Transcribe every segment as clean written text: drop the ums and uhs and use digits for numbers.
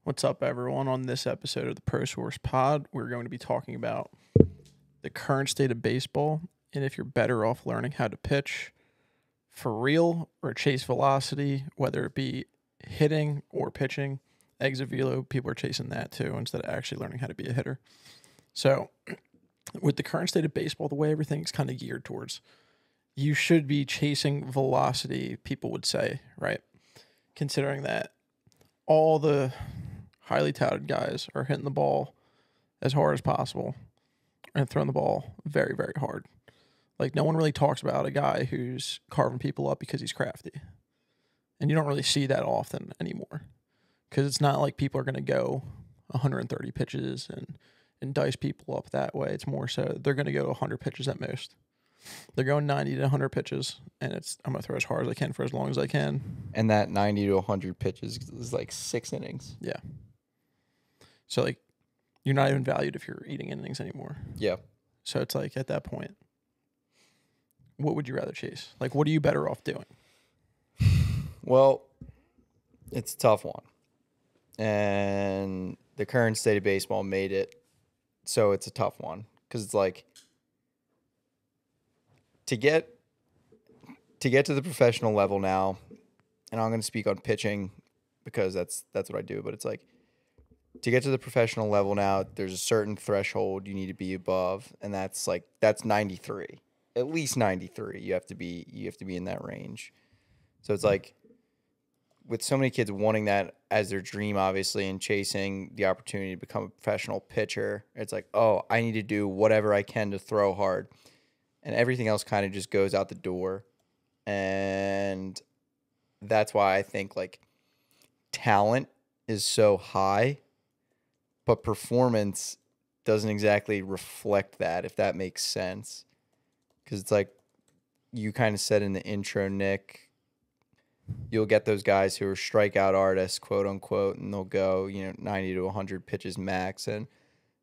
What's up, everyone? On this episode of the Pro Source Pod, we're going to be talking about the current state of baseball and if you're better off learning how to pitch for real or chase velocity, whether it be hitting or pitching. Exit velo, people are chasing that too instead of actually learning how to be a hitter. So, with the current state of baseball, the way everything's kind of geared towards, you should be chasing velocity, people would say, right? Considering that all the highly touted guys are hitting the ball as hard as possible and throwing the ball very, very hard. Like, no one really talks about a guy who's carving people up because he's crafty. And you don't really see that often anymore because it's not like people are going to go 130 pitches and dice people up that way. It's more so they're going to go 100 pitches at most. They're going 90 to 100 pitches, and I'm going to throw as hard as I can for as long as I can. And that 90 to 100 pitches is like 6 innings. Yeah. So, like, you're not even valued if you're eating innings anymore. Yeah. So it's like, at that point, what would you rather chase? Like, what are you better off doing? Well, it's a tough one. And the current state of baseball made it so it's a tough one. Because it's like, to get to the professional level now, and I'm going to speak on pitching because that's what I do, but it's like, to get to the professional level now, there's a certain threshold you need to be above, and that's 93. At least 93. You have to be in that range. So it's like, with so many kids wanting that as their dream, obviously, and chasing the opportunity to become a professional pitcher, it's like, oh, I need to do whatever I can to throw hard. And everything else kind of just goes out the door. And that's why I think, like, talent is so high, but performance doesn't exactly reflect that, if that makes sense. Because it's like you kind of said in the intro, Nick, you'll get those guys who are strikeout artists, quote unquote, and they'll go, 90 to 100 pitches max. And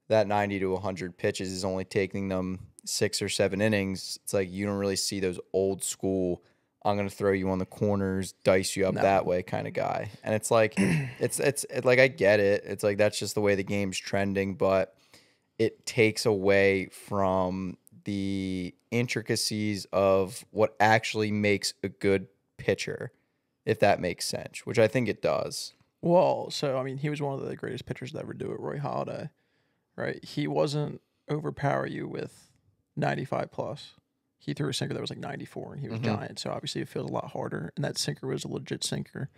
that 90 to 100 pitches is only taking them 6 or 7 innings. It's like you don't really see those old school, I'm going to throw you on the corners, dice you up that way kind of guy. And it's like, it's like, I get it. It's like, that's just the way the game's trending, but it takes away from the intricacies of what actually makes a good pitcher, if that makes sense, which I think it does. Well, so, I mean, he was one of the greatest pitchers to ever do it, Roy Halladay, right? He wasn't overpower you with 95 plus. He threw a sinker that was like 94, and he was giant, so obviously it feels a lot harder. And that sinker was a legit sinker,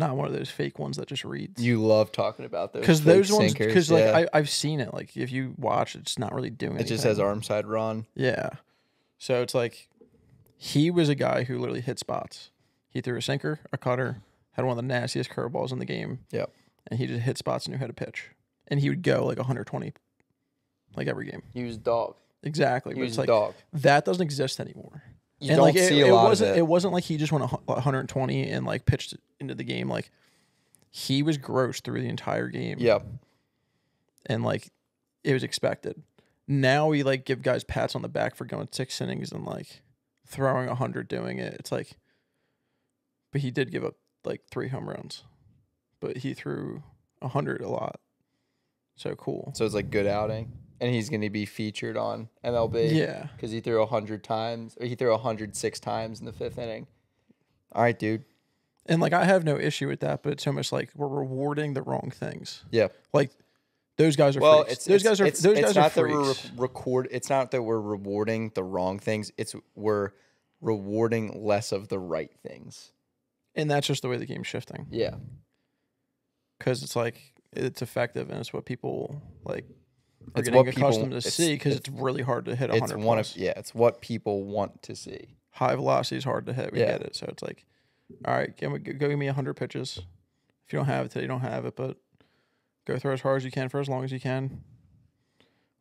not one of those fake ones that just reads. You love talking about those because those ones, sinkers. because like I've seen it. Like, if you watch, it's not really doing anything. It just has arm side run. Yeah, so it's like he was a guy who literally hit spots. He threw a sinker, a cutter, had one of the nastiest curveballs in the game. Yep, and he just hit spots and knew how to pitch, and he would go like 120, like every game. He was dog. Exactly. He but was it's like dog. That doesn't exist anymore. You and don't like see a lot of it. It wasn't like he just went 120 and like pitched into the game. Like, he was gross through the entire game. Yep. And like, it was expected. Now we like give guys pats on the back for going 6 innings and like throwing 100 doing it. It's like, but he did give up like 3 home runs, but he threw 100 a lot. So cool. So it's like good outing. And he's going to be featured on MLB. Yeah. Because he threw 100 times, or he threw 106 times in the 5th inning. All right, dude. And like, I have no issue with that, but it's almost like we're rewarding the wrong things. Yeah. Like, those guys are freaks. Those guys are freaks. It's not that we're rewarding the wrong things. It's we're rewarding less of the right things. And that's just the way the game's shifting. Yeah. Because it's like, it's effective, and it's what people like are getting accustomed to see, because it's really hard to hit 100 plus. It's what people want to see. High velocity is hard to hit. We get it. So it's like, all right, go give me 100 pitches. If you don't have it today, you don't have it, but go throw as hard as you can for as long as you can.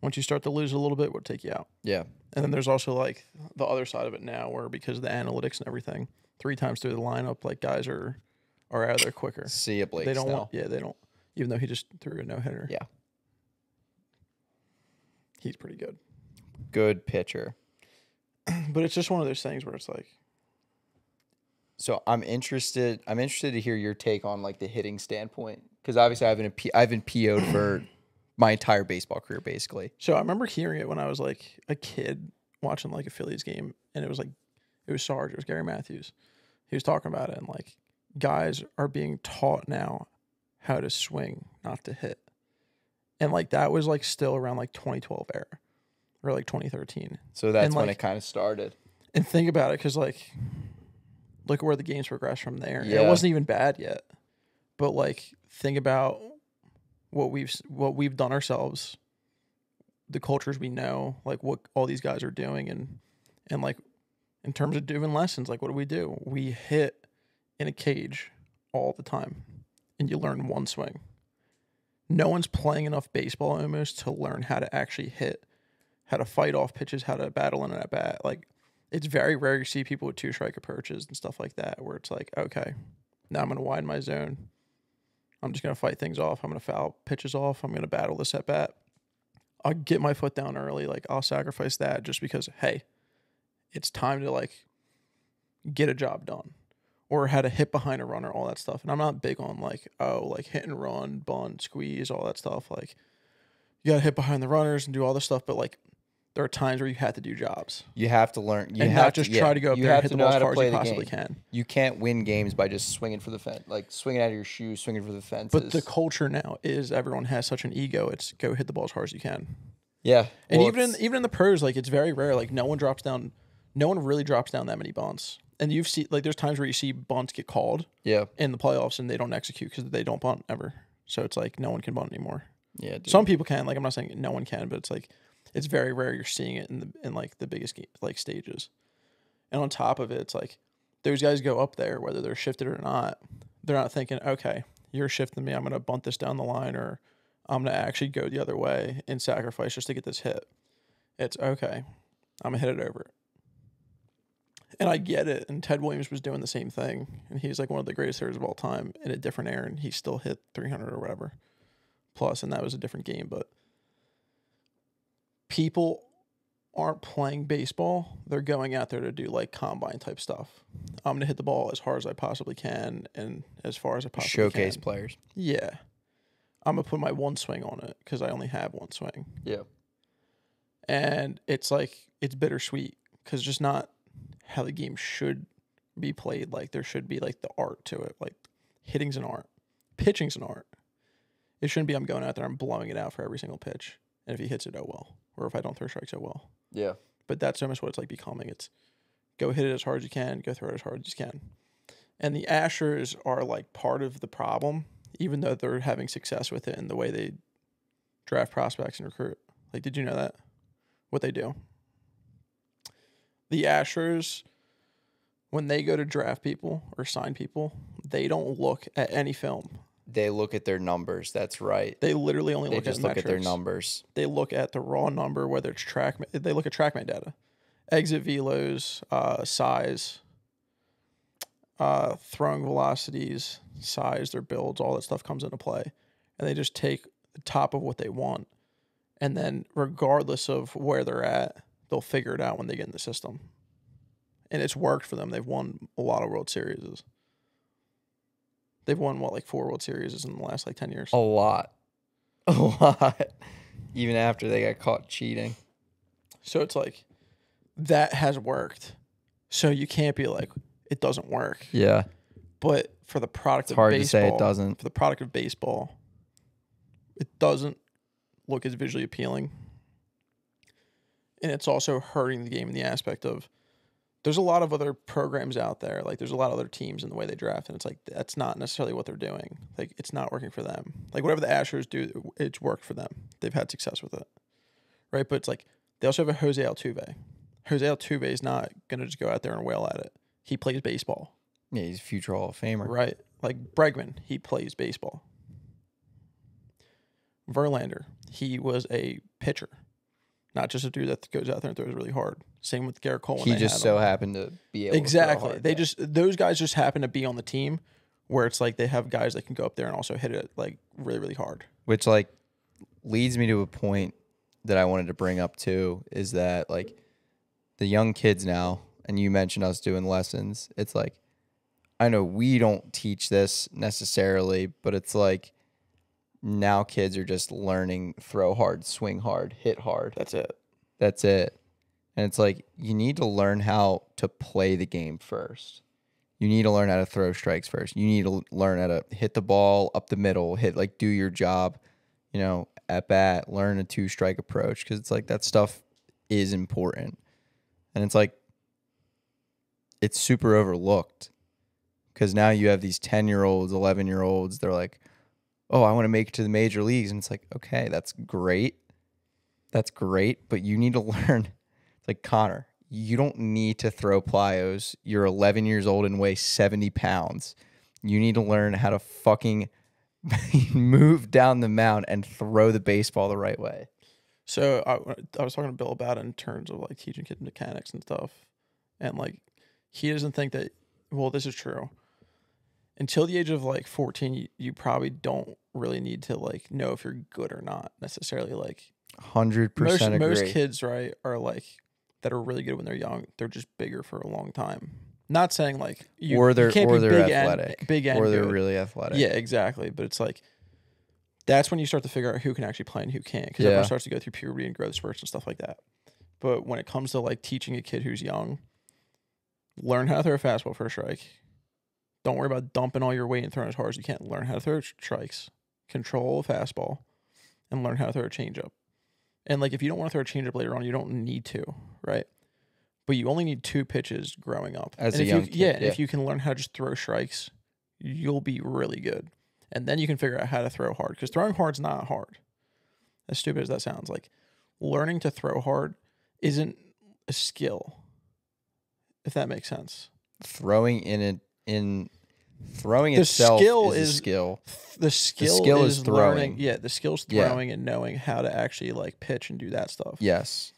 Once you start to lose a little bit, we'll take you out. Yeah. And then there's also like the other side of it now, where because of the analytics and everything, 3 times through the lineup, like, guys are out of there quicker. See a Blake They don't Snell. they don't. Even though he just threw a no-hitter. Yeah. He's pretty good. Good pitcher. But it's just one of those things where it's like, So I'm interested to hear your take on like the hitting standpoint, because obviously I've been PO'd for my entire baseball career basically. So I remember hearing it when I was like a kid watching like a Phillies game, and it was Sarge, it was Gary Matthews. He was talking about it, and like guys are being taught now how to swing, not to hit. And like that was like still around like 2012 era or like 2013. So that's And, when like, it kind of started. And think about it, because like look at where the game's progressed from there. And Yeah. it wasn't even bad yet. But like think about what we've done ourselves, the cultures we know, like what all these guys are doing, and like in terms of doing lessons, like what do? We hit in a cage all the time, and you learn one swing. No one's playing enough baseball almost to learn how to actually hit, how to fight off pitches, how to battle in an at bat. Like it's very rare you see people with 2-strike approaches and stuff like that, where it's like, okay, now I'm going to widen my zone. I'm just going to fight things off. I'm going to foul pitches off. I'm going to battle this at bat. I'll get my foot down early. Like I'll sacrifice that just because, hey, it's time to like get a job done, or how to hit behind a runner, all that stuff. And I'm not big on like, like hit and run, bunt, squeeze, all that stuff. Like you got to hit behind the runners and do all this stuff. But like there are times where you have to do jobs. You have to learn. You and have not just try to go up there and hit the ball as hard as you possibly can. You can't win games by just swinging for the fence, like swinging out of your shoes, swinging for the fences. But the culture now is everyone has such an ego. It's go hit the ball as hard as you can. Yeah. And even in the pros, like it's very rare. Like no one really drops down that many bunts. And you've seen like there's times where you see bunts get called in the playoffs and they don't execute because they don't bunt ever. So it's like no one can bunt anymore. Yeah, dude. Some people can. Like I'm not saying no one can, but it's like it's very rare you're seeing it in like the biggest like stages. And on top of it, it's like those guys go up there whether they're shifted or not. They're not thinking, okay, you're shifting me. I'm going to bunt this down the line, or I'm going to actually go the other way and sacrifice just to get this hit. It's okay. I'm going to hit it over. And I get it. And Ted Williams was doing the same thing. And he's like one of the greatest hitters of all time in a different era. And he still hit 300 or whatever plus. And that was a different game. But people aren't playing baseball. They're going out there to do like combine type stuff. I'm going to hit the ball as hard as I possibly can and as far as I possibly can. Showcase players. Yeah. I'm going to put my one swing on it because I only have one swing. Yeah. And it's like, it's bittersweet because just not how the game should be played. Like there should be like the art to it. Like hitting's an art. Pitching's an art. It shouldn't be I'm going out there, I'm blowing it out for every single pitch. And if he hits it, oh well. Or if I don't throw strikes, oh well. Yeah. But that's almost what it's like becoming. It's go hit it as hard as you can, go throw it as hard as you can. And the Ashers are like part of the problem, even though they're having success with it in the way they draft prospects and recruit. Like, did you know that? What they do? The Ashers, when they go to draft people or sign people, they don't look at any film. They look at their numbers. That's right. They literally only look at metrics. At their numbers. They look at the raw number, whether it's they look at TrackMan data, exit velos, size, throwing velocities, size, their builds, all that stuff comes into play. And they just take the top of what they want. And then regardless of where they're at, they'll figure it out when they get in the system. And it's worked for them. They've won a lot of World Series. They've won, like 4 World Series in the last, 10 years? A lot. A lot. Even after they got caught cheating. So it's like, that has worked. So you can't be like, it doesn't work. Yeah. But for the product it's of hard baseball, to say it doesn't. For the product of baseball, it doesn't look as visually appealing. And it's also hurting the game in the aspect of there's a lot of other programs out there. Like there's a lot of other teams in the way they draft. And it's like, that's not necessarily what they're doing. Like it's not working for them. Like whatever the Astros do, it's worked for them. They've had success with it. Right. But it's like, they also have a Jose Altuve. Jose Altuve is not going to just go out there and wail at it. He plays baseball. Yeah, he's a future Hall of Famer. Right. Like Bregman, he plays baseball. Verlander, he was a pitcher. Not just a dude that goes out there and throws really hard. Same with Garrett Cole. He just so happened to be able to throw hard. Those guys just happen to be on the team where it's like they have guys that can go up there and also hit it like really, really hard. Which like leads me to a point that I wanted to bring up too, is that like the young kids now, and you mentioned us doing lessons, it's like I know we don't teach this necessarily, but it's like now kids are just learning throw hard, swing hard, hit hard. That's it. That's it. And it's like you need to learn how to play the game first. You need to learn how to throw strikes first. You need to learn how to hit the ball up the middle, do your job, at bat, learn a 2-strike approach, because it's like that stuff is important. And it's like it's super overlooked because now you have these 10-year-olds, 11-year-olds. They're like, oh, I want to make it to the major leagues. And it's like, okay, that's great. That's great. But you need to learn. It's like, Connor, you don't need to throw plyos. You're 11 years old and weigh 70 pounds. You need to learn how to fucking move down the mound and throw the baseball the right way. So I was talking to Bill about it in terms of like teaching kids mechanics and stuff. And like, he doesn't think that, well, this is true. Until the age of like 14, you probably don't really need to like know if you're good or not necessarily. Like 100% agree. Most kids, right, are like, that are really good when they're young. They're just bigger for a long time. Not saying like you can't be they're big athletic, and or they're good. really athletic. Yeah, exactly. But it's like that's when you start to figure out who can actually play and who can't, because everyone starts to go through puberty and growth spurts and stuff like that. But when it comes to like teaching a kid who's young, learn how to throw a fastball for a strike. Don't worry about dumping all your weight and throwing as hard as you can. Learn how to throw strikes, control a fastball, and learn how to throw a changeup. And like, if you don't want to throw a changeup later on, you don't need to, right? But you only need 2 pitches growing up. As a young kid. Yeah. If you can learn how to just throw strikes, you'll be really good. And then you can figure out how to throw hard, because throwing hard's not hard. As stupid as that sounds, like learning to throw hard isn't a skill, if that makes sense. Throwing itself is a skill. The skill is throwing. Yeah, the skill's throwing and knowing how to actually like pitch and do that stuff. Yes.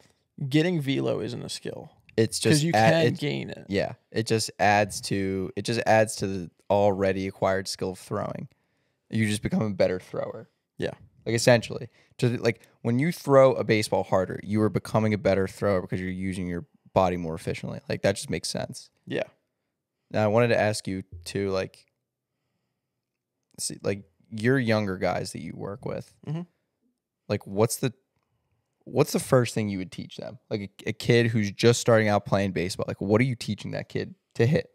Getting velo isn't a skill. It's just because you can gain it. Yeah, it just adds to the already acquired skill of throwing. You just become a better thrower. Yeah, like essentially, like when you throw a baseball harder, you are becoming a better thrower because you're using your body more efficiently. Like that just makes sense. Yeah. Now I wanted to ask you too, like your younger guys that you work with, like what's the first thing you would teach them? Like a kid who's just starting out playing baseball, like what are you teaching that kid to hit?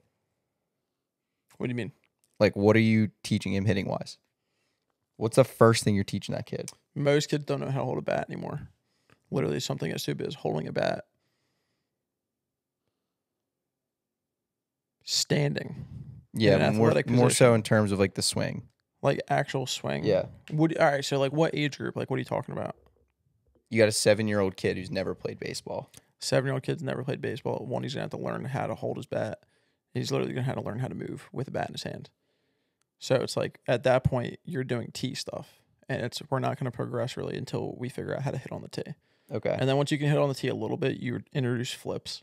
What do you mean? Like what are you teaching him hitting wise? What's the first thing you're teaching that kid? Most kids don't know how to hold a bat anymore. Literally something as stupid as holding a bat. Standing. Yeah, more so in terms of like the swing. Like actual swing. Yeah. All right, so like what age group? Like what are you talking about? You got a 7-year-old kid who's never played baseball. 7-year-old kid's never played baseball. One, he's gonna have to learn how to hold his bat. He's literally gonna have to learn how to move with a bat in his hand. So it's like at that point you're doing tee stuff, and we're not gonna progress really until we figure out how to hit on the tee. Okay. And then once you can hit on the tee a little bit, you introduce flips,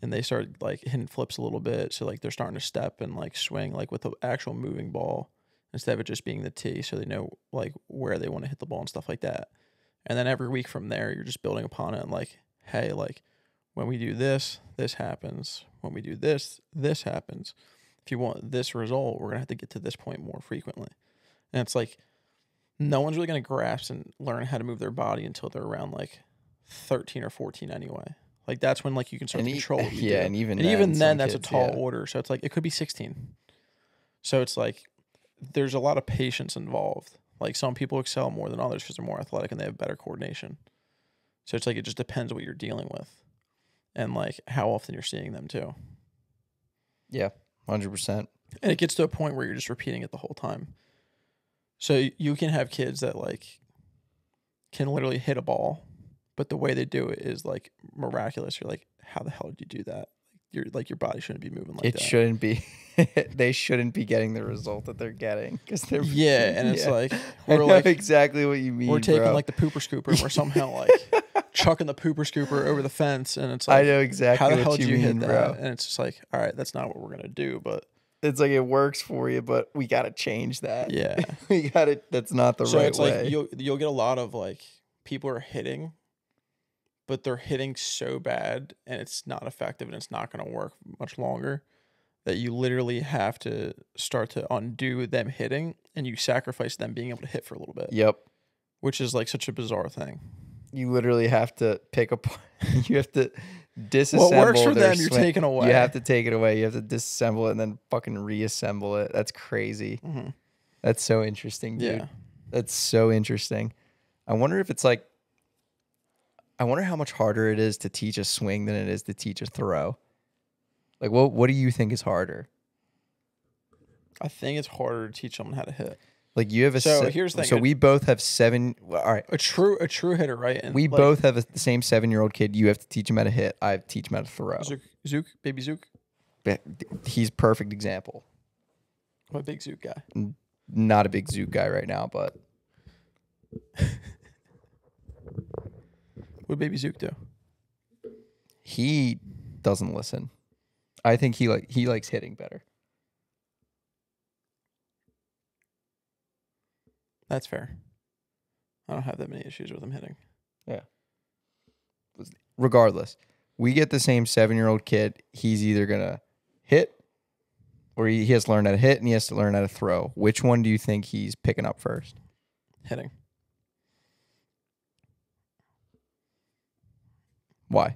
and they start like hitting flips a little bit. So like they're starting to step and like swing like with the actual moving ball instead of it just being the tee. So they know like where they want to hit the ball and stuff like that. And then every week from there, you're just building upon it and like, hey, like when we do this, this happens. When we do this, this happens. If you want this result, we're going to have to get to this point more frequently. And it's like, no one's really going to grasp and learn how to move their body until they're around like 13 or 14 anyway. Like that's when like you can start to control what you do. And even then that's kids, a tall order. So it's like, it could be 16. So it's like, there's a lot of patience involved. Like some people excel more than others because they're more athletic and they have better coordination. So it's like, it just depends what you're dealing with and like how often you're seeing them too. Yeah, 100%. And it gets to a point where you're just repeating it the whole time. So you can have kids that like can literally hit a ball, but the way they do it is like miraculous. You're like, how the hell did you do that? Your body shouldn't be moving like that. It shouldn't be. They shouldn't be getting the result that they're getting because they're and it's like I know like exactly what you mean. We're taking like the pooper scooper and we're somehow like chucking the pooper scooper over the fence, and it's like I know exactly how the hell what did you you mean, hit bro. that? And it's just like, all right, that's not what we're gonna do, but it's like it works for you, but we gotta change that. Yeah, we gotta. That's not the right way. So it's like you'll get a lot of like people are hitting, but they're hitting so bad and it's not effective and it's not going to work much longer that you literally have to start to undo them hitting, and you sacrifice them being able to hit for a little bit, Yep. which is like such a bizarre thing. You literally have to pick up. You have to disassemble. What works for their them, you're swing. taking away. You have to take it away. You have to disassemble it and then fucking reassemble it. That's crazy. Mm-hmm. That's so interesting, dude. Yeah. That's so interesting. I wonder if it's like. I wonder how much harder it is to teach a swing than it is to teach a throw. Like, what do you think is harder? I think it's harder to teach someone how to hit. Like you have a here's the thing. So we both have 7. All right, A true hitter, right? And we like, both have the same 7-year-old kid. You have to teach him how to hit. I have to teach him how to throw. Baby Zook. He's perfect example. I'm a big Zook guy. Not a big Zook guy right now, but What Baby Zook do? he doesn't listen. I think he likes hitting better. That's fair. I don't have that many issues with him hitting. Yeah. Regardless, we get the same 7-year-old kid. He's either gonna hit, or he has to learn how to hit, and he has to learn how to throw. Which one do you think he's picking up first? Hitting. Why?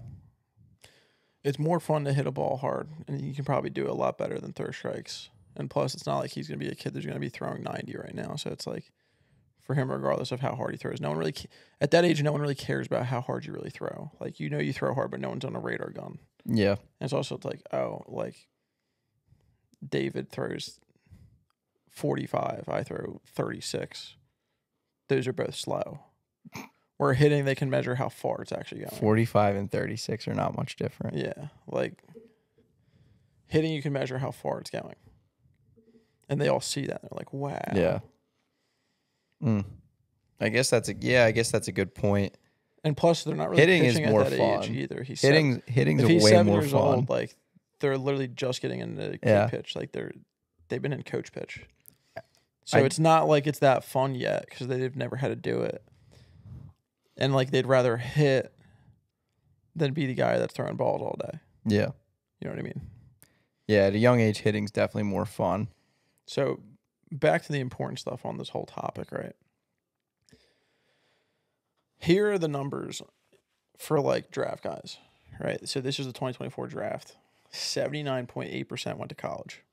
It's more fun to hit a ball hard, and you can probably do it a lot better than throw strikes. And plus, it's not like he's going to be a kid that's going to be throwing 90 right now. So it's like, for him, regardless of how hard he throws, no one really, at that age, no one really cares about how hard you really throw. Like, you know you throw hard, but no one's on a radar gun. Yeah. And it's also like, oh, like, David throws 45, I throw 36. Those are both slow. Where hitting, they can measure how far it's actually going. 45 and 36 are not much different. Yeah, like hitting, you can measure how far it's going, and they all see that. They're like, "Wow." Yeah. I guess that's a good point. And plus, they're not really Hitting is pitching more at that fun. age either. He's Hitting's if he's way 7 more years fun. old, like they're literally just getting into kid pitch. Like they've been in coach pitch, so it's not like it's that fun yet because they've never had to do it. And like they'd rather hit than be the guy that's throwing balls all day. Yeah. You know what I mean? Yeah, at a young age, hitting's definitely more fun. So back to the important stuff on this whole topic, right? Here are the numbers for like draft guys, right? So this is the 2024 draft. 79.8% went to college.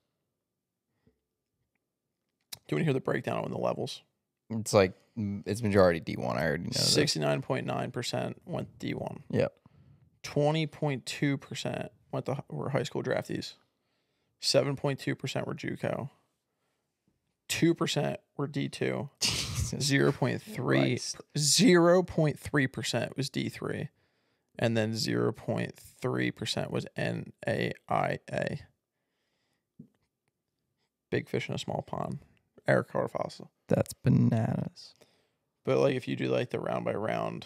Do you want to hear the breakdown on the levels? It's majority D1. I already know that. 69.9% went D1. Yep. 20.2% were high school draftees. 7.2% were JUCO. 2% were D2. 0.3% was D3. And then 0.3% was NAIA. Big fish in a small pond. Eric Carter Fossil. That's bananas. But like if you do like the round by round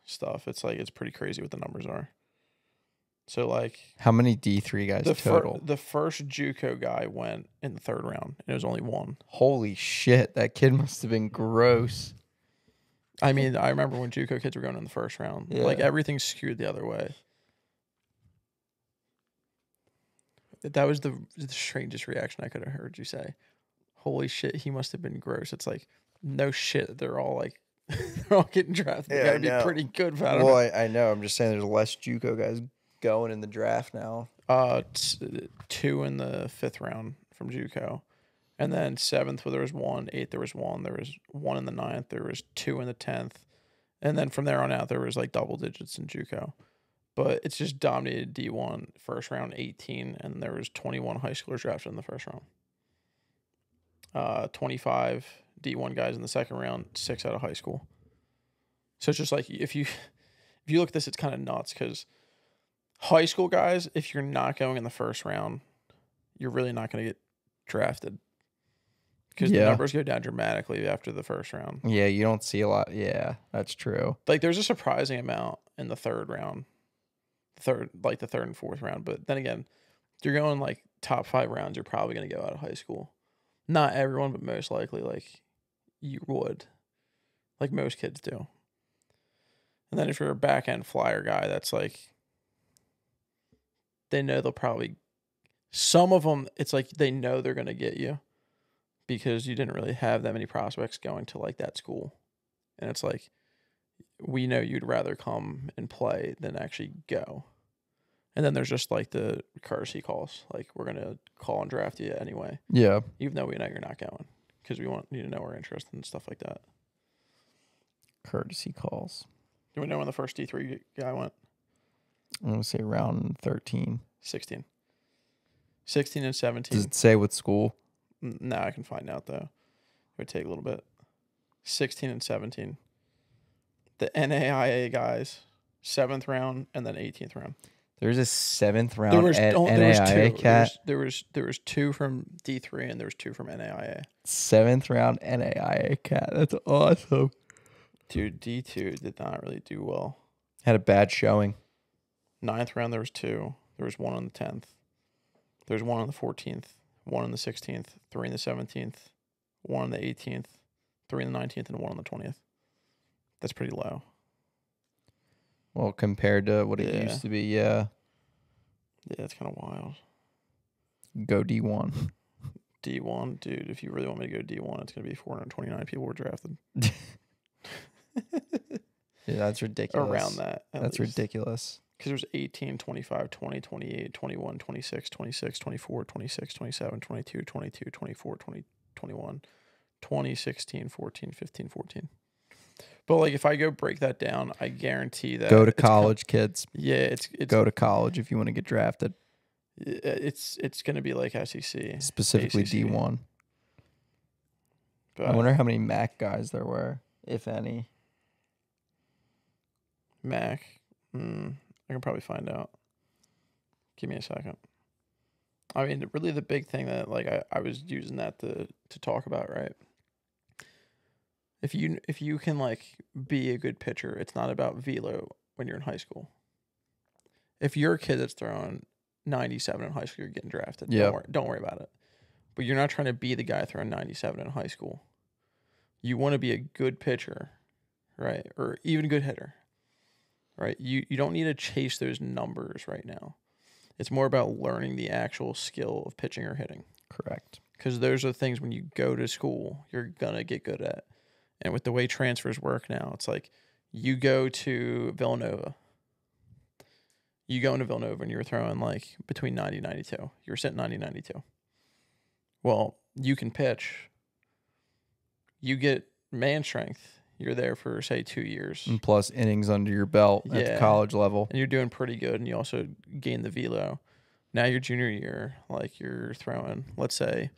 stuff, it's like it's pretty crazy what the numbers are. So like how many D3 guys total? The first JUCO guy went in the 3rd round, and it was only one. Holy shit, that kid must have been gross. I mean, I remember when JUCO kids were going in the 1st round. Yeah. Like everything's skewed the other way. That was the strangest reaction I could have heard you say. Holy shit, he must have been gross. It's like, no shit, they're all like, they're all getting drafted. They gotta be pretty good. I know. I'm just saying there's less JUCO guys going in the draft now. 2 in the 5th round from JUCO. And then 7th, there was 1. 8th, there was 1. There was 1 in the 9th. There was 2 in the 10th. And then from there on out, there was like double digits in JUCO. But it's just dominated D1, 1st round 18, and there was 21 high schoolers drafted in the 1st round. 25 D1 guys in the 2nd round, 6 out of high school. So it's just like if you look at this, it's kind of nuts because high school guys, if you're not going in the 1st round, you're really not going to get drafted because the numbers go down dramatically after the 1st round. Yeah, you don't see a lot. Yeah, that's true. Like there's a surprising amount in the 3rd round, the 3rd and 4th round. But then again, if you're going like top 5 rounds, you're probably going to go out of high school. Not everyone, but most likely, like you would, like most kids do. And then if you're a back end flyer guy, that's like they know they'll probably Some of them, it's like they know they're going to get you because you didn't really have that many prospects going to like that school. And it's like, we know you'd rather come and play than actually go. And then there's just like the courtesy calls. Like, we're going to call and draft you anyway, Yeah. even though we know you're not going because we want you to know we're interested and stuff like that. Courtesy calls. Do we know when the first D3 guy went? I'm going to say around 13. 16. 16 and 17. Does it say what school? No, I can find out, though. It would take a little bit. 16 and 17. The NAIA guys, 7th round and then 18th round. There's a 7th round There was NAIA two. cat. There was 2 from D3 and there was 2 from NAIA. 7th round NAIA cat. That's awesome. Dude, D2 did not really do well. Had a bad showing. 9th round, there was 2. There was 1 on the 10th. There was 1 on the 14th, 1 on the 16th, 3 on the 17th, 1 on the 18th, 3 on the 19th, and 1 on the 20th. That's pretty low. Well, compared to what it used to be, yeah. Yeah, it's kind of wild. Go D1. D1, dude, if you really want me to go D1, it's going to be 429 people were drafted. Yeah, that's ridiculous. Around that. That's ridiculous. Because there's 18, 25, 20, 28, 21, 26, 26, 24, 26, 27, 22, 22, 24, 20, 21, 20, 16, 14, 15, 14. But like if I go break that down, I guarantee that go to college, kids. Yeah, it's go to college if you want to get drafted. It's going to be like SEC, specifically ACC. D1. But I wonder how many MAC guys there were, if any. MAC, I can probably find out. Give me a second. I mean, really, the big thing that like I was using that to talk about, right? If you can like be a good pitcher, it's not about velo when you're in high school. If you're a kid that's throwing 97 in high school, you're getting drafted. Yeah. Don't worry about it. But you're not trying to be the guy throwing 97 in high school. You want to be a good pitcher, right? Or even a good hitter, right? You don't need to chase those numbers right now. It's more about learning the actual skill of pitching or hitting. Correct. Because those are things when you go to school, you're going to get good at. And with the way transfers work now, it's like you go to Villanova. You go into Villanova and you're throwing like between 90 and 92. You're sitting 90, 92. Well, you can pitch. You get man strength. You're there for, say, 2 years. And plus innings under your belt at the college level. And you're doing pretty good, and you also gain the velo. Now your junior year, like you're throwing, let's say,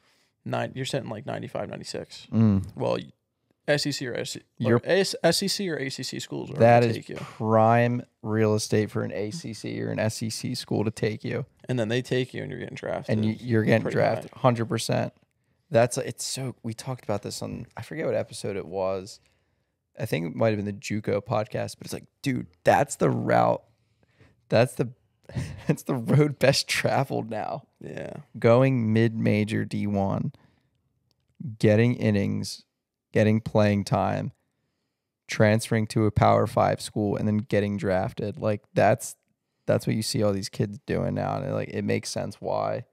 you're sitting like 95, 96. Well, SEC or SEC or ACC schools are that going to is take you. Prime real estate for an ACC or an SEC school to take you. And then they take you and you're getting drafted. And you're getting drafted high. 100%. We talked about this on, I forget what episode it was. I think it might have been the JUCO podcast, but it's like, dude, that's the route. That's the road best traveled now. Yeah. Going mid-major D1, getting innings, getting playing time, transferring to a Power 5 school, and then getting drafted. Like that's what you see all these kids doing now, and it makes sense why.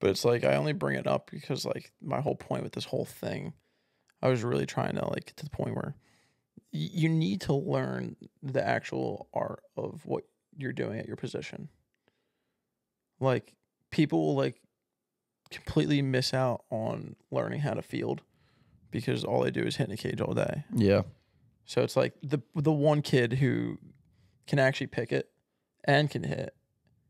But it's like I only bring it up because like my whole point with this whole thing, I was really trying to like get to the point where you need to learn the actual art of what you're doing at your position. Like people will like completely miss out on learning how to field because all they do is hit in a cage all day. Yeah. So it's like the one kid who can actually pick it and can hit,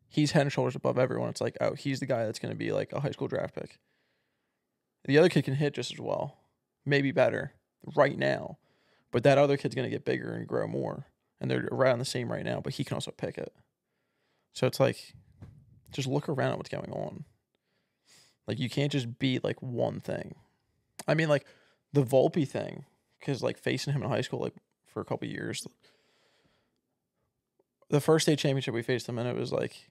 he's head and shoulders above everyone. It's like, oh, he's the guy that's going to be like a high school draft pick. The other kid can hit just as well, maybe better right now. But that other kid's going to get bigger and grow more. And they're around the same right now, but he can also pick it. So it's like, just look around at what's going on. Like, you can't just be like one thing. I mean, like, the Volpe thing, because like facing him in high school, like for a couple of years, the first state championship we faced him in, it was like,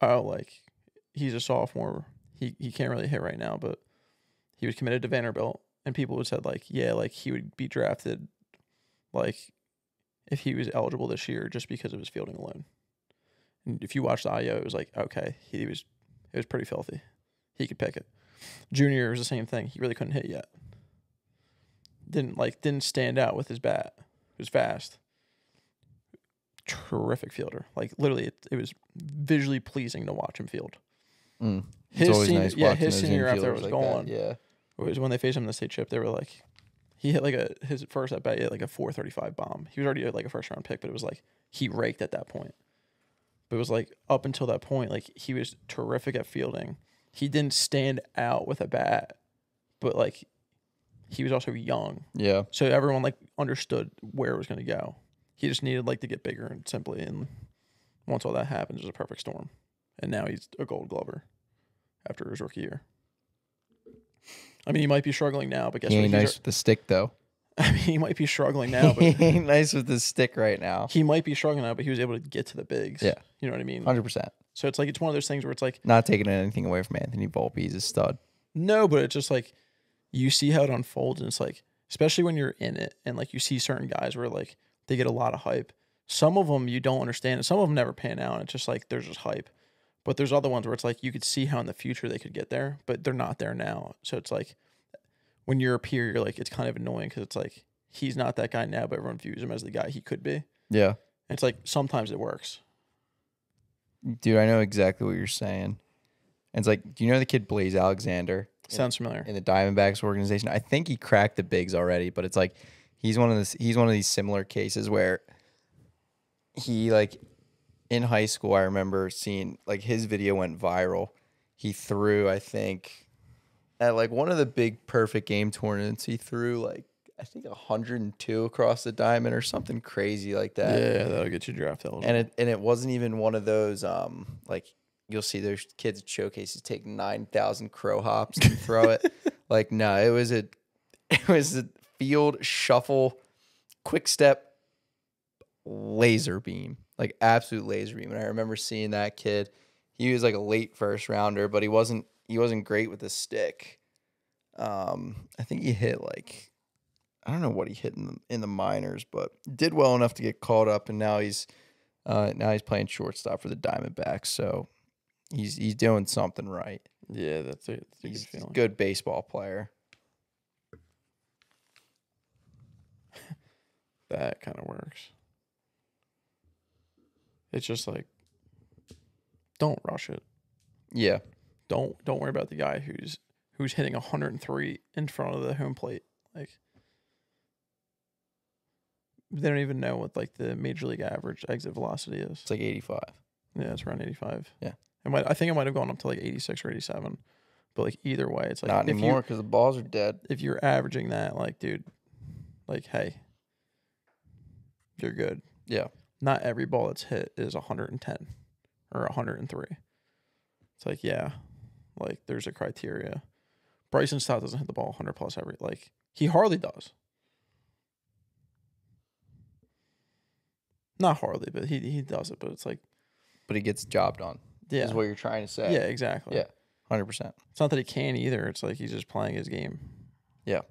oh, like, he's a sophomore. He can't really hit right now, but he was committed to Vanderbilt. And people would said like, yeah, like he would be drafted like if he was eligible this year just because of his fielding alone. And if you watched the IO, it was like, okay, it was pretty filthy. He could pick it. Junior was the same thing. He really couldn't hit yet. Didn't stand out with his bat. He was fast. Terrific fielder. Like literally, it was visually pleasing to watch him field. It's always nice watching his those senior year after it infielders was like going. that, yeah. It was when they faced him in the state chip. They were like, he hit like his first at bat, he hit like a 435 bomb. He was already like a first round pick, but it was like he raked at that point. But it was like up until that point, like he was terrific at fielding. He didn't stand out with a bat, but like he was also young. Yeah. So everyone like understood where it was going to go. He just needed like to get bigger and simply. And once all that happened, it was a perfect storm. And now he's a Gold Glover after his rookie year. I mean, he might be struggling now, but guess He what? ain't nice with the stick, though. I mean, he might be struggling now, He but ain't nice with the stick right now. he might be struggling now, but he was able to get to the bigs. Yeah. You know what I mean? 100%. So it's like it's one of those things where it's like Not taking anything away from Anthony Volpe. He's a stud. no, but it's just like you see how it unfolds, and it's like especially when you're in it, and like you see certain guys where like they get a lot of hype. Some of them you don't understand, and some of them never pan out. It's just like there's just hype, but there's other ones where it's like you could see how in the future they could get there, but they're not there now. So it's like when you're a peer, you're like it's kind of annoying because it's like he's not that guy now, but everyone views him as the guy he could be. Yeah. And it's like sometimes it works. Dude, I know exactly what you're saying. And it's like, do you know the kid Blaze Alexander? Sounds familiar. In the Diamondbacks organization. I think he cracked the bigs already, but it's like he's one of these similar cases where he like in high school, I remember seeing like his video went viral. He threw, I think, at like one of the big perfect game tournaments, he threw like I think 102 across the diamond or something crazy like that. Yeah, that'll get you draft eligible. And it wasn't even one of those like you'll see those kids at showcases take 9,000 crow hops and throw it. Like no, it was a field shuffle, quick step, laser beam, like absolute laser beam. And I remember seeing that kid. He was like a late first rounder, but he wasn't great with the stick. I think he hit like I don't know what he hit in the minors, but did well enough to get called up, and now he's playing shortstop for the Diamondbacks. So he's doing something right. Yeah, that's a He's good feeling. a good baseball player. That kind of works. It's just like, don't rush it. Yeah, Don't worry about the guy who's hitting 103 in front of the home plate. Like they don't even know what like the major league average exit velocity is. it's like 85. Yeah, it's around 85. Yeah. I think it might have gone up to like 86 or 87. But like either way, it's like Not anymore because the balls are dead. if you're averaging that, like, dude, like, hey, you're good. Yeah, Not every ball that's hit is 110 or 103. It's like, yeah, like there's a criteria. Bryson Stott doesn't hit the ball 100 plus every, like, he hardly does. Not hardly, but he does it. But it's like, but he gets the job done. yeah, Is what you're trying to say. yeah, exactly. Yeah. 100%. It's not that he can either. It's like he's just playing his game. Yeah.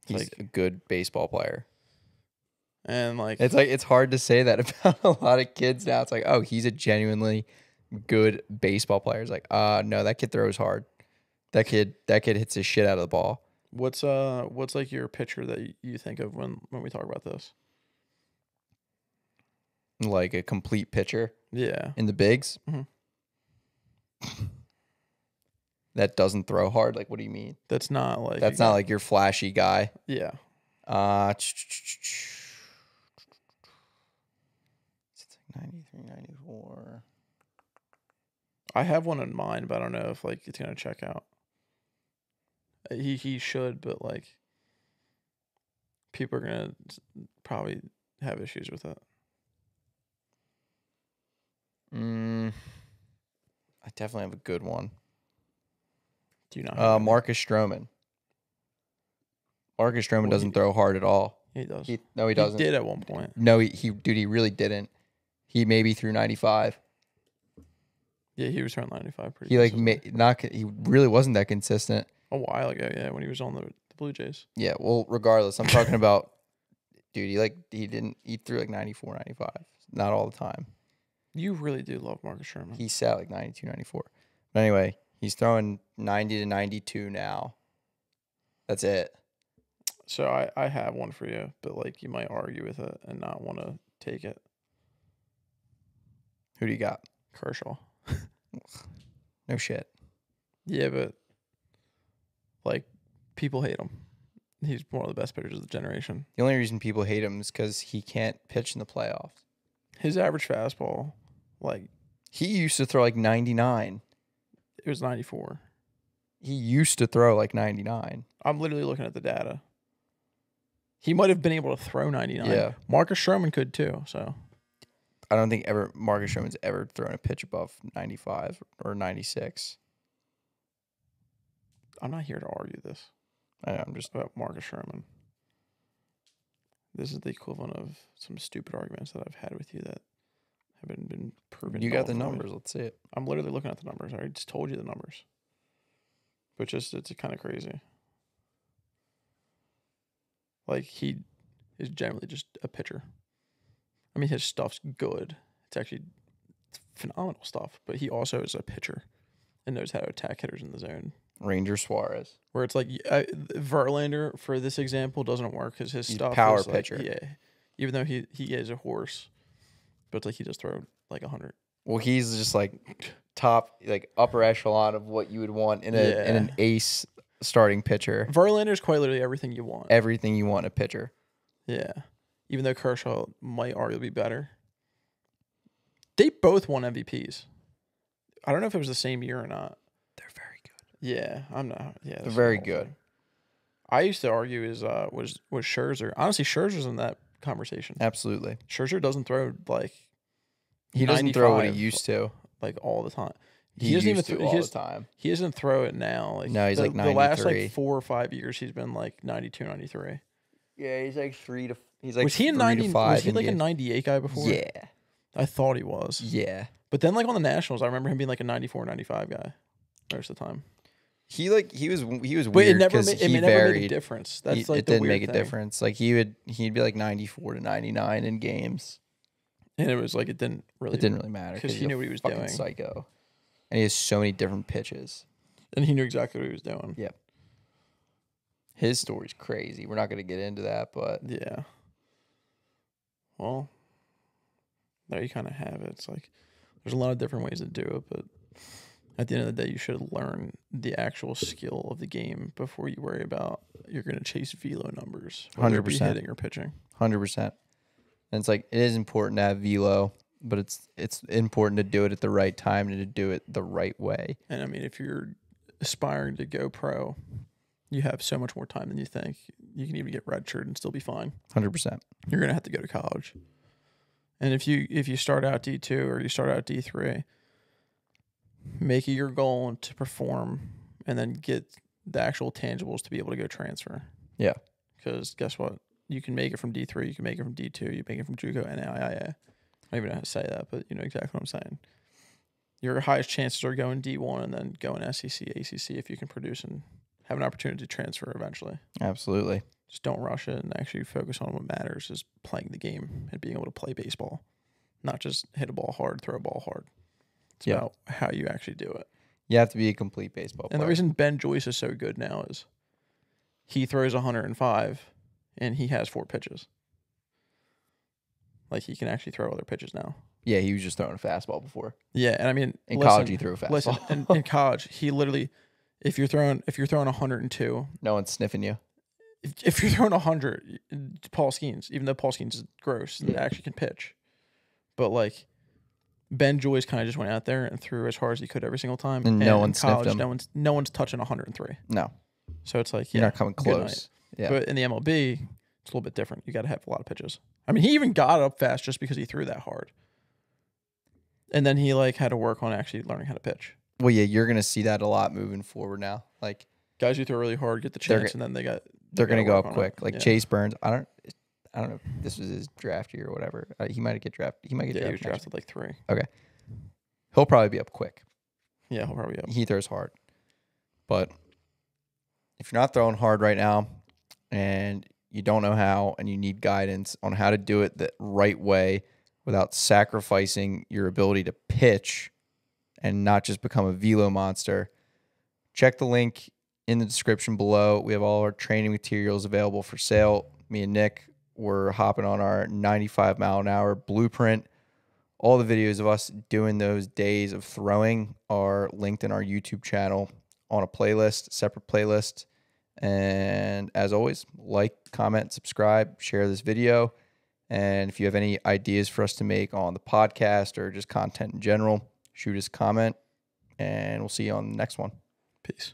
He's Like- a good baseball player. And like, It's like it's hard to say that about a lot of kids now. It's like, oh, he's a genuinely good baseball player. It's like, no, that kid throws hard. That kid hits his shit out of the ball. what's like your picture that you think of when we talk about this? Like a complete pitcher Yeah. in the bigs. Mhm. That doesn't throw hard. Like, what do you mean? That's not like That's not like your flashy guy. yeah. It's like 93, 94. I have one in mind, but I don't know if like it's gonna check out. He should, but like people are gonna probably have issues with it. I definitely have a good one. Do you not? Marcus Stroman. Marcus Stroman Well, doesn't throw hard at all. He does. He He doesn't. did at one point. No, he really didn't. He maybe threw 95. Yeah, he was throwing 95 pretty. He like consistently. he really wasn't that consistent. A while ago, yeah, when he was on the Blue Jays. Yeah, well, regardless, I'm talking about dude, he threw like 94, 95. Not all the time. You really do love Marcus Sherman. He sat like 92, 94. But anyway, he's throwing 90 to 92 now. That's it. So I have one for you, but like you might argue with it and not want to take it. Who do you got? Kershaw. No shit. Yeah, but like people hate him. He's one of the best pitchers of the generation. The only reason people hate him is because he can't pitch in the playoffs. His average fastball, like He used to throw like 99. it was 94. He used to throw like 99. I'm literally looking at the data. He might have been able to throw 99. Yeah. Marcus Sherman could too. So I don't think Marcus Sherman's ever thrown a pitch above 95 or 96. I'm not here to argue this I'm just about Marcus Sherman. This is the equivalent of some stupid arguments that I've had with you that haven't been proven. You got the null for me. numbers. Let's see it. I'm literally looking at the numbers. I just told you the numbers. But just it's kind of crazy. Like he is generally just a pitcher. I mean, his stuff's good. It's actually phenomenal stuff. But he also is a pitcher and knows how to attack hitters in the zone. Ranger Suarez. Where it's like Verlander, for this example, doesn't work because his He's stuff power is like, pitcher. yeah, even though he is a horse, but it's like he just throw like 100. Well, he's just like top, like upper echelon of what you would want in an ace starting pitcher. Verlander's quite literally everything you want. Everything you want in a pitcher. Yeah, even though Kershaw might arguably be better. They both won MVPs. I don't know if it was the same year or not. They're very good. Yeah, I'm not. Yeah, They're very good. I used to argue was Scherzer. Honestly, Scherzer's in that conversation. Absolutely. Scherzer doesn't throw like He doesn't throw what he 95, used to. like all the time. He doesn't used even to all the time. He doesn't throw it now. Like No, he's like the last 93. like 4 or 5 years he's been like 92, 93. Yeah, he's like he's like Was he in 3 to 90? 5 Was he in like a games. 98 guy before? Yeah. I thought he was. Yeah. But then like on the Nationals, I remember him being like a 94, 95 guy most of the time. He was But weird it never because made, he it never made a varied. difference. That's like It the didn't weird make a thing. difference. Like he'd be like 94 to 99 in games. And it was like it didn't really matter 'cause he he's knew a what he was fucking doing. psycho, and he has so many different pitches. And he knew exactly what he was doing. Yep. His story's crazy. We're not going to get into that, but Yeah. Well, there you kind of have it. It's like there's a lot of different ways to do it, but at the end of the day, you should learn the actual skill of the game before you worry about you're going to chase velo numbers, whether it be 100%. hitting or pitching. 100%. And it's like it is important to have velo, but it's important to do it at the right time and to do it the right way. And I mean, if you're aspiring to go pro, you have so much more time than you think. You can even get redshirted and still be fine. 100%. You're going to have to go to college. And if you start out D2 or you start out D3, make it your goal to perform and then get the actual tangibles to be able to go transfer. Yeah. Because guess what? You can make it from D3, you can make it from D2, you make it from JUCO and NAIA. I don't even know how to say that, but you know exactly what I'm saying. Your highest chances are going D1 and then going SEC, ACC if you can produce and have an opportunity to transfer eventually. Absolutely. Just don't rush it and actually focus on what matters is playing the game and being able to play baseball. Not just hit a ball hard, throw a ball hard. It's Yeah. about how you actually do it. You have to be a complete baseball player. And the reason Ben Joyce is so good now is he throws 105 and he has 4 pitches. Like he can actually throw other pitches now. Yeah, he was just throwing a fastball before. Yeah, and I mean In college, he threw a fastball. Listen, in college, he literally, if you're throwing 102, No one's sniffing you. if you're throwing 100, Paul Skeens, even though Paul Skeens is gross and actually can pitch, but like Ben Joyce kind of just went out there and threw as hard as he could every single time, And no one in sniffed college, him. no one's touching 103. No, So it's like you're yeah, not coming good night. close. Yeah. But in the MLB, it's a little bit different. You got to have a lot of pitches. I mean, he even got up fast just because he threw that hard. And then he like had to work on actually learning how to pitch. Well, yeah, you're gonna see that a lot moving forward now. Like Guys who throw really hard get the They're chance, and then they're gonna gotta go work up on quick. it. Like Yeah. Chase Burns. I don't know. If this was his draft year or whatever. He might get drafted. He might get Yeah, he was drafted. drafted like 3. He'll probably be up quick. Yeah, he'll probably be up. He throws hard. But if you're not throwing hard right now and you don't know how and you need guidance on how to do it the right way without sacrificing your ability to pitch and not just become a velo monster, check the link in the description below. We have all our training materials available for sale. Me and Nick were hopping on our 95-mile-an-hour blueprint. All the videos of us doing those days of throwing are linked in our YouTube channel on a playlist, separate playlist. And as always, like, comment, subscribe, share this video. And if you have any ideas for us to make on the podcast or just content in general, shoot us a comment, and we'll see you on the next one. Peace.